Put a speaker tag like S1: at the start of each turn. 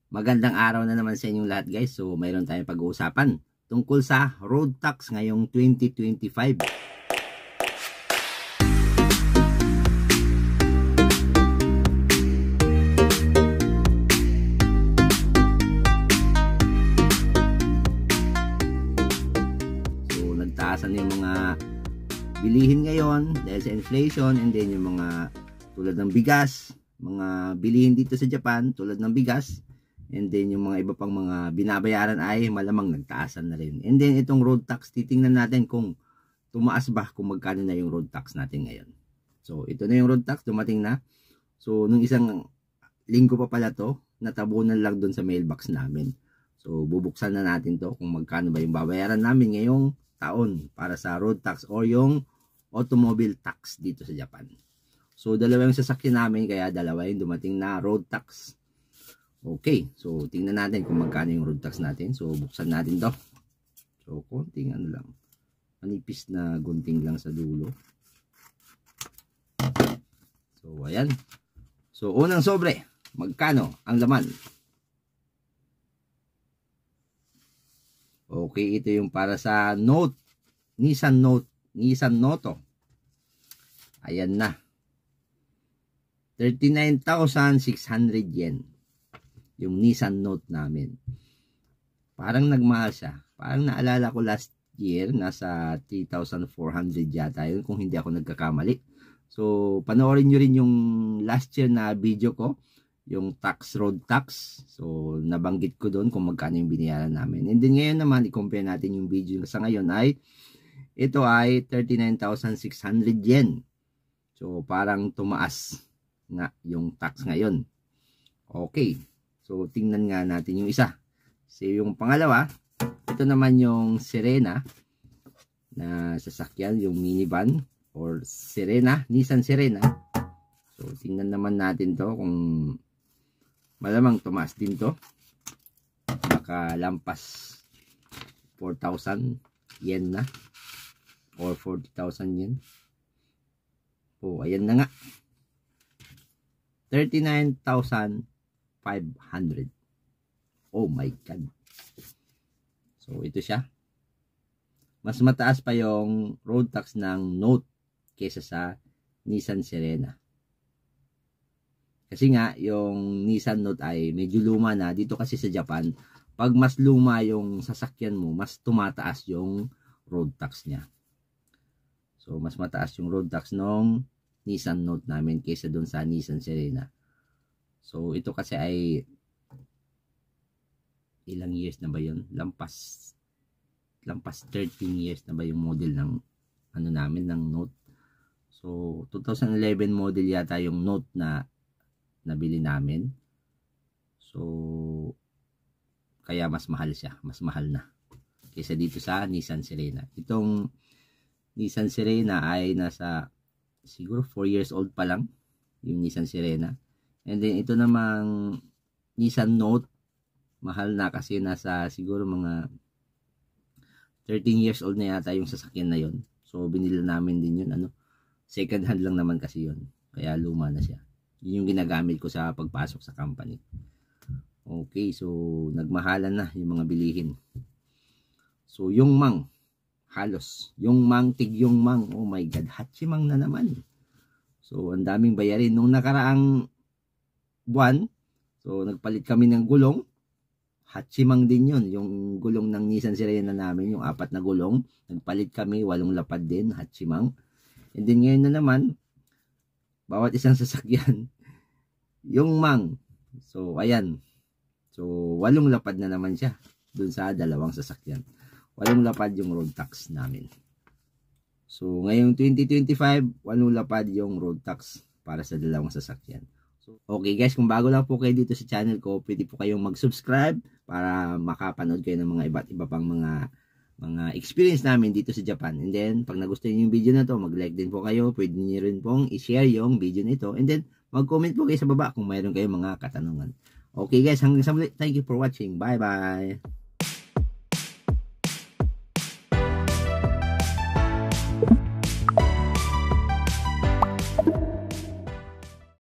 S1: Magandang araw na naman sa inyong lahat guys. So mayroon tayong pag-uusapan tungkol sa road tax ngayong 2025. So nagtaasan yung mga bilihin ngayon dahil sa inflation, and then yung mga tulad ng bigas, mga bilihin dito sa Japan tulad ng bigas, and then yung mga iba pang mga binabayaran ay malamang nagtaasan na rin. And then itong road tax, titingnan natin kung tumaas ba, kung magkano na yung road tax natin ngayon. So ito na yung road tax, dumating na. So nung isang linggo pa pala to, natabunan lang dun sa mailbox namin. So bubuksan na natin to kung magkano ba yung babayaran namin ngayong taon para sa road tax o yung automobile tax dito sa Japan. So dalawa yung sasakyan namin, kaya dalawa yung dumating na road tax. Okay, so tingnan natin kung magkano yung road tax natin. So buksan natin to. So konting ano lang, manipis na gunting lang sa dulo. So ayan. So unang sobre, magkano ang laman? Okay, ito yung para sa Note, Nissan Noto. Ayan na. 39,600 yen. Yung Nissan Note namin. Parang nagmahal siya. Parang naalala ko last year, nasa 3,400 yata yun kung hindi ako nagkakamali. So, panoorin nyo rin yung last year na video ko, yung road tax. So, nabanggit ko doon kung magkano yung binayaran namin. And then ngayon naman, i-compare natin yung video sa ngayon ay, ito ay 39,600 yen. So, parang tumaas nga yung tax ngayon. Okay. So, tingnan nga natin yung isa. So, yung pangalawa, ito naman yung Serena na sasakyan, yung minivan or Serena, Nissan Serena. So, tingnan naman natin to kung malamang tumaas din to. Baka lampas 4,000 yen na or 40,000 yen. Oh, ayan na nga. 39,500. Oh my God. So ito siya. Mas mataas pa yung road tax ng Note kaysa sa Nissan Serena. Kasi nga yung Nissan Note ay medyo luma na. Dito kasi sa Japan, pag mas luma yung sasakyan mo, mas tumataas yung road tax niya. So mas mataas yung road tax ng Nissan Note namin kaysa doon sa Nissan Serena. So ito kasi ay ilang years na ba yun? Lampas 13 years na ba yung model ng ano namin, ng Note. So 2011 model yata yung Note na nabili namin. So kaya mas mahal siya, mas mahal na kaysa dito sa Nissan Serena. Itong Nissan Serena ay nasa siguro 4 years old pa lang yung Nissan Serena. And then ito namang Nissan Note, mahal na kasi nasa siguro mga 13 years old na yata yung sasakyan na yon. So binili namin din yun, ano, second hand lang naman kasi yun. Kaya luma na siya. Yun yung ginagamit ko sa pagpasok sa company. Okay, so nagmahalan na yung mga bilihin. So yung mang, halos yung mang, yung mang, oh my God, hachimang na naman. So ang daming bayarin nung nakaraang buwan. So nagpalit kami ng gulong, hachimang din yun, yung gulong ng Nissan Serena namin, yung 4 na gulong, nagpalit kami, 8 lapad din, hachimang. And then ngayon na naman, bawat isang sasakyan yung mang. So ayan, so 8 lapad na naman siya dun sa dalawang sasakyan. 8 lapad yung road tax namin. So ngayong 2025, 8 lapad yung road tax para sa dalawang sasakyan. So, okay guys, kung bago lang po kayo dito sa channel ko, pwede po kayong mag-subscribe para makapanood kayo ng mga iba't iba pang mga experience namin dito sa Japan. And then, pag nagustuhan niyo yung video na to, mag-like din po kayo. Pwede niyo rin pong i-share yung video nito. And then, mag-comment po kayo sa baba kung mayroon kayong mga katanungan. Okay guys, hanggang sa muli. Thank you for watching. Bye-bye!